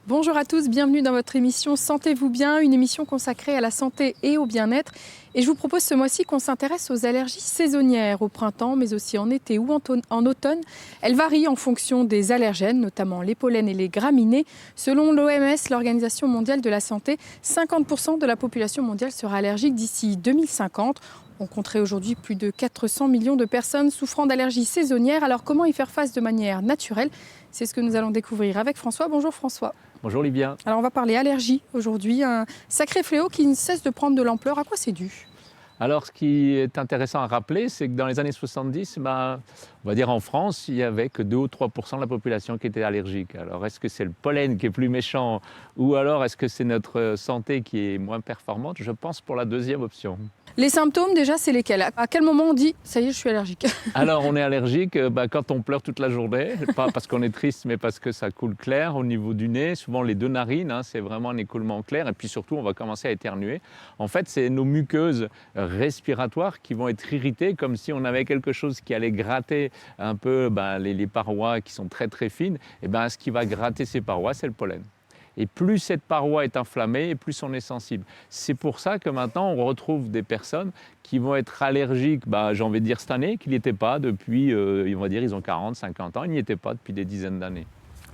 Bonjour à tous, bienvenue dans votre émission Sentez-vous bien, une émission consacrée à la santé et au bien-être. Et je vous propose ce mois-ci qu'on s'intéresse aux allergies saisonnières au printemps, mais aussi en été ou en automne. Elles varient en fonction des allergènes, notamment les pollens et les graminées. Selon l'OMS, l'Organisation mondiale de la santé, 50% de la population mondiale sera allergique d'ici 2050. On compterait aujourd'hui plus de 400 millions de personnes souffrant d'allergies saisonnières. Alors comment y faire face de manière naturelle? C'est ce que nous allons découvrir avec François. Bonjour François. Bonjour Livia. Alors on va parler allergie aujourd'hui, un sacré fléau qui ne cesse de prendre de l'ampleur. À quoi c'est dû? Alors ce qui est intéressant à rappeler, c'est que dans les années 70, on va dire en France, il n'y avait que 2 ou 3% de la population qui était allergique. Alors est-ce que c'est le pollen qui est plus méchant ou alors est-ce que c'est notre santé qui est moins performante? Je pense pour la deuxième option. Les symptômes déjà, c'est lesquels? À quel moment on dit « ça y est, je suis allergique » Alors on est allergique quand on pleure toute la journée, pas parce qu'on est triste mais parce que ça coule clair au niveau du nez, souvent les deux narines, c'est vraiment un écoulement clair et puis surtout on va commencer à éternuer. En fait c'est nos muqueuses respiratoires qui vont être irritées comme si on avait quelque chose qui allait gratter un peu les parois qui sont très très fines. Et ce qui va gratter ces parois c'est le pollen. Et plus cette paroi est inflammée, et plus on est sensible. C'est pour ça que maintenant, on retrouve des personnes qui vont être allergiques, j'ai envie de dire cette année, qui n'y étaient pas depuis, on va dire, ils ont 40, 50 ans, ils n'y étaient pas depuis des dizaines d'années.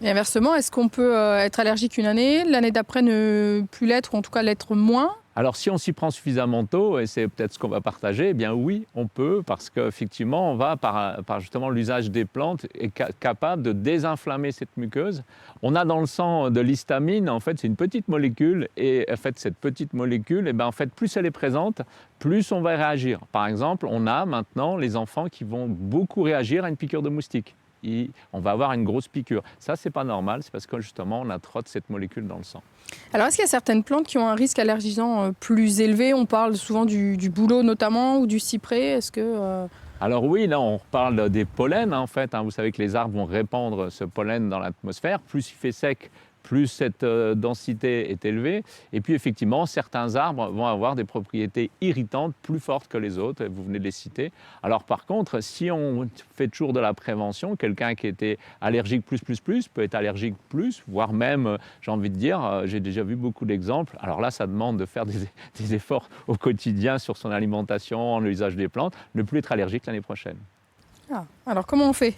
Et inversement, est-ce qu'on peut être allergique une année, l'année d'après ne plus l'être, ou en tout cas l'être moins? Alors si on s'y prend suffisamment tôt, et c'est peut-être ce qu'on va partager, eh bien oui, on peut, parce qu'effectivement, on va, par justement l'usage des plantes, est capable de désinflammer cette muqueuse. On a dans le sang de l'histamine, en fait, c'est une petite molécule, et en fait, cette petite molécule, en fait, plus elle est présente, plus on va réagir. Par exemple, on a maintenant les enfants qui vont beaucoup réagir à une piqûre de moustique. On va avoir une grosse piqûre. Ça, c'est pas normal, c'est parce que justement, on a trop de cette molécule dans le sang. Alors, est-ce qu'il y a certaines plantes qui ont un risque allergisant plus élevé? On parle souvent du bouleau notamment, ou du cyprès. Est-ce que... Alors oui, là, on parle des pollens, en fait. Vous savez que les arbres vont répandre ce pollen dans l'atmosphère. Plus il fait sec, plus cette densité est élevée. Et puis effectivement, certains arbres vont avoir des propriétés irritantes plus fortes que les autres, vous venez de les citer. Alors par contre, si on fait toujours de la prévention, quelqu'un qui était allergique plus peut être allergique plus, voire même, j'ai envie de dire, j'ai déjà vu beaucoup d'exemples. Alors là, ça demande de faire des efforts au quotidien sur son alimentation, l'usage des plantes, ne plus être allergique l'année prochaine. Ah, alors comment on fait?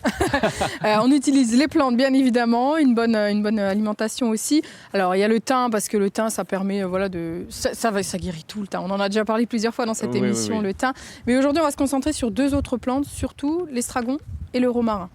On utilise les plantes bien évidemment, une bonne alimentation aussi. Alors il y a le thym, parce que le thym ça permet ça guérit tout le thym. On en a déjà parlé plusieurs fois dans cette émission, oui. Le thym. Mais aujourd'hui on va se concentrer sur deux autres plantes, surtout l'estragon et le romarin.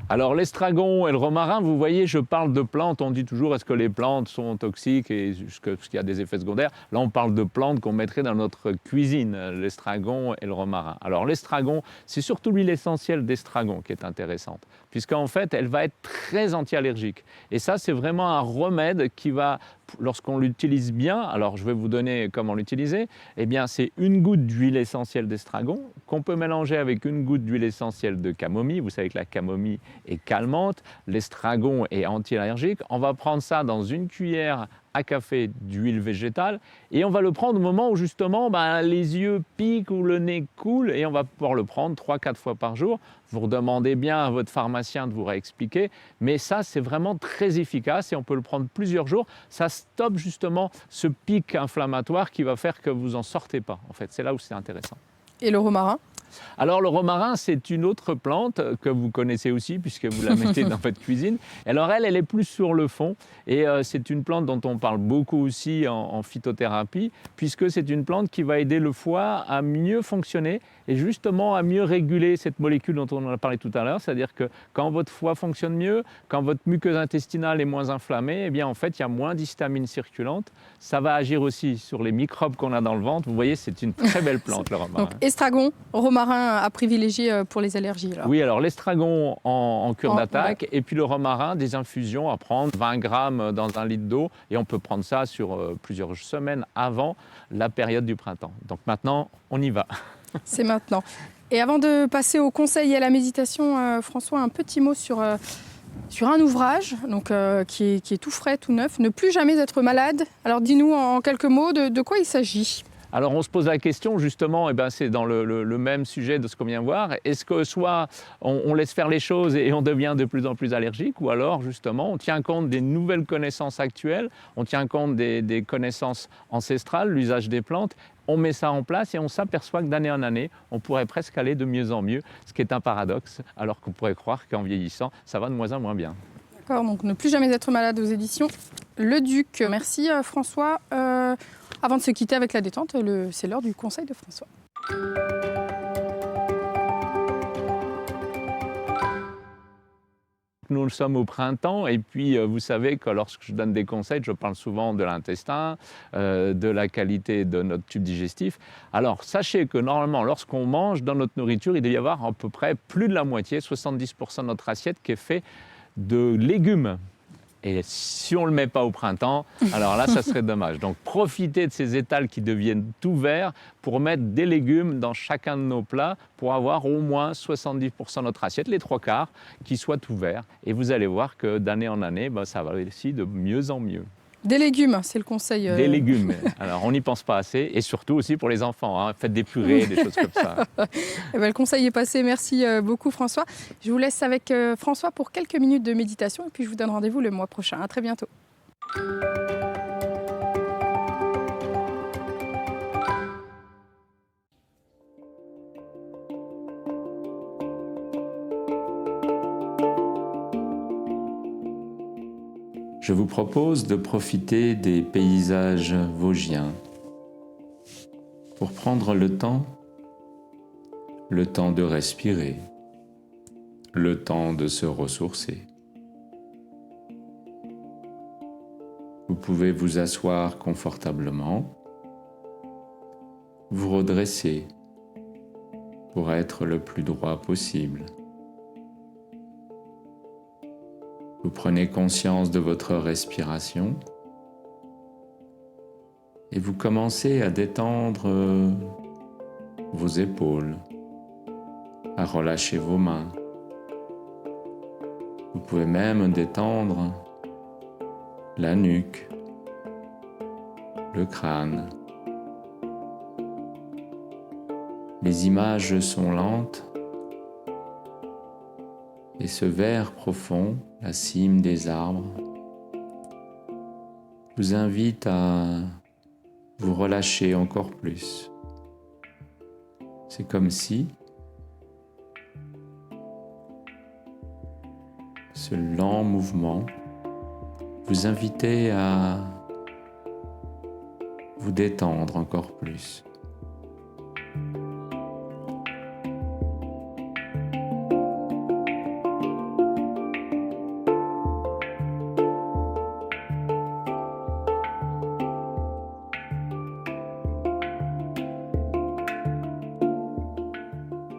Alors l'estragon et le romarin, vous voyez, je parle de plantes, on dit toujours est-ce que les plantes sont toxiques et est-ce qu'il y a des effets secondaires? Là on parle de plantes qu'on mettrait dans notre cuisine, l'estragon et le romarin. Alors l'estragon, c'est surtout l'huile essentielle d'estragon qui est intéressante, puisqu'en fait elle va être très anti-allergique. Et ça c'est vraiment un remède qui va, lorsqu'on l'utilise bien, alors je vais vous donner comment l'utiliser, c'est une goutte d'huile essentielle d'estragon qu'on peut mélanger avec une goutte d'huile essentielle de camomille. Vous savez que la camomille est calmante, l'estragon est anti-allergique. On va prendre ça dans une cuillère à café d'huile végétale et on va le prendre au moment où justement les yeux piquent ou le nez coule et on va pouvoir le prendre 3-4 fois par jour. Vous redemandez bien à votre pharmacien de vous réexpliquer, mais ça c'est vraiment très efficace et on peut le prendre plusieurs jours. Ça stoppe justement ce pic inflammatoire qui va faire que vous n'en sortez pas. En fait, c'est là où c'est intéressant. Et le romarin? Alors le romarin, c'est une autre plante que vous connaissez aussi puisque vous la mettez dans votre cuisine. Alors elle est plus sur le fond et c'est une plante dont on parle beaucoup aussi en phytothérapie puisque c'est une plante qui va aider le foie à mieux fonctionner et justement à mieux réguler cette molécule dont on en a parlé tout à l'heure. C'est-à-dire que quand votre foie fonctionne mieux, quand votre muqueuse intestinale est moins inflammée, en fait il y a moins d'histamine circulante. Ça va agir aussi sur les microbes qu'on a dans le ventre. Vous voyez, c'est une très belle plante le romarin. Donc estragon, romarin à privilégier pour les allergies alors. Oui, alors l'estragon en cure d'attaque et puis le romarin, des infusions à prendre 20 grammes dans 1 litre d'eau et on peut prendre ça sur plusieurs semaines avant la période du printemps. Donc maintenant, on y va. C'est maintenant. Et avant de passer au conseil et à la méditation, François, un petit mot sur un ouvrage qui est tout frais, tout neuf, Ne plus jamais être malade. Alors dis-nous en quelques mots de quoi il s'agit. Alors on se pose la question justement, c'est dans le même sujet de ce qu'on vient de voir, est-ce que soit on laisse faire les choses et on devient de plus en plus allergique, ou alors justement on tient compte des nouvelles connaissances actuelles, on tient compte des connaissances ancestrales, l'usage des plantes, on met ça en place et on s'aperçoit que d'année en année, on pourrait presque aller de mieux en mieux, ce qui est un paradoxe, alors qu'on pourrait croire qu'en vieillissant, ça va de moins en moins bien. D'accord, donc Ne plus jamais être malade aux éditions Le Duc. Merci François. Avant de se quitter avec la détente, c'est l'heure du conseil de François. Nous sommes au printemps et puis vous savez que lorsque je donne des conseils, je parle souvent de l'intestin, de la qualité de notre tube digestif. Alors sachez que normalement lorsqu'on mange dans notre nourriture, il doit y avoir à peu près plus de la moitié, 70% de notre assiette qui est fait de légumes. Et si on ne le met pas au printemps, alors là, ça serait dommage. Donc profitez de ces étals qui deviennent tout verts pour mettre des légumes dans chacun de nos plats pour avoir au moins 70% de notre assiette, les 3/4, qui soient tout verts. Et vous allez voir que d'année en année, ça va aussi de mieux en mieux. Des légumes, c'est le conseil. Des légumes. Alors on n'y pense pas assez. Et surtout aussi pour les enfants. Hein. Faites des purées, des choses comme ça. Le conseil est passé. Merci beaucoup François. Je vous laisse avec François pour quelques minutes de méditation et puis je vous donne rendez-vous le mois prochain. À très bientôt. Je vous propose de profiter des paysages vosgiens pour prendre le temps de respirer, le temps de se ressourcer. Vous pouvez vous asseoir confortablement, vous redresser pour être le plus droit possible. Vous prenez conscience de votre respiration et vous commencez à détendre vos épaules, à relâcher vos mains. Vous pouvez même détendre la nuque, le crâne. Les images sont lentes et ce vert profond, la cime des arbres, vous invite à vous relâcher encore plus. C'est comme si ce lent mouvement vous invitait à vous détendre encore plus.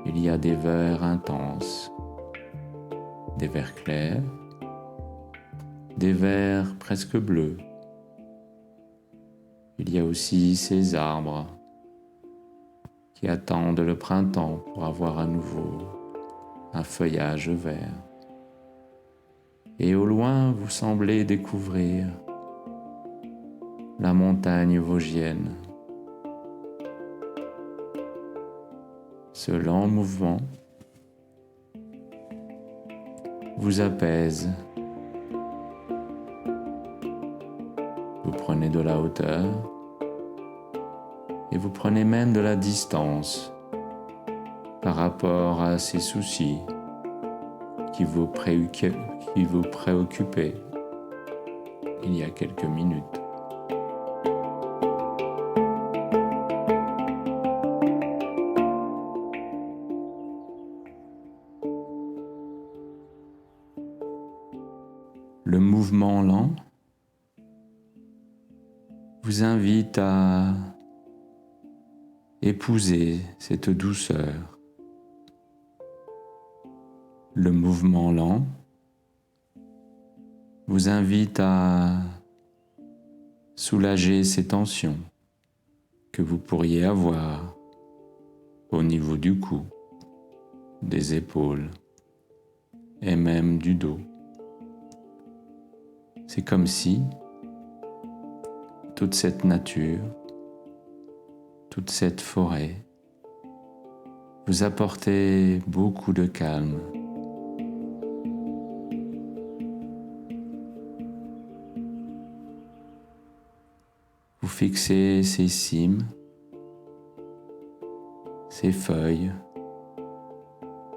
Il y a des verts intenses, des verts clairs, des verts presque bleus. Il y a aussi ces arbres qui attendent le printemps pour avoir à nouveau un feuillage vert. Et au loin, vous semblez découvrir la montagne vosgienne. Ce lent mouvement vous apaise. Vous prenez de la hauteur et vous prenez même de la distance par rapport à ces soucis qui vous préoccupaient il y a quelques minutes. Le mouvement lent vous invite à épouser cette douceur. Le mouvement lent vous invite à soulager ces tensions que vous pourriez avoir au niveau du cou, des épaules et même du dos. C'est comme si toute cette nature, toute cette forêt vous apportait beaucoup de calme. Vous fixez ses cimes, ses feuilles,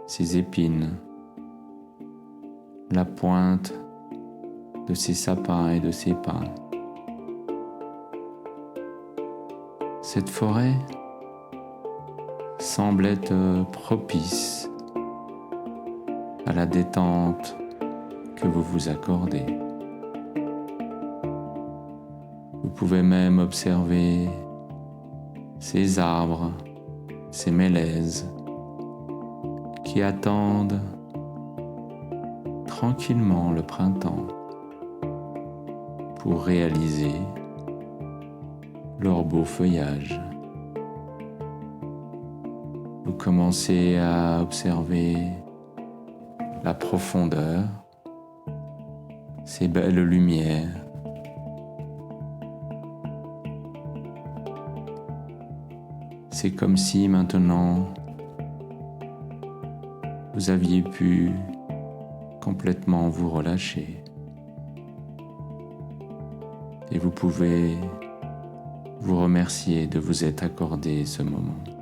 ses épines, la pointe de ses sapins et de ses pins. Cette forêt semble être propice à la détente que vous vous accordez. Vous pouvez même observer ces arbres, ces mélèzes qui attendent tranquillement le printemps pour réaliser leur beau feuillage. Vous commencez à observer la profondeur, ces belles lumières. C'est comme si maintenant vous aviez pu complètement vous relâcher. Et vous pouvez vous remercier de vous être accordé ce moment.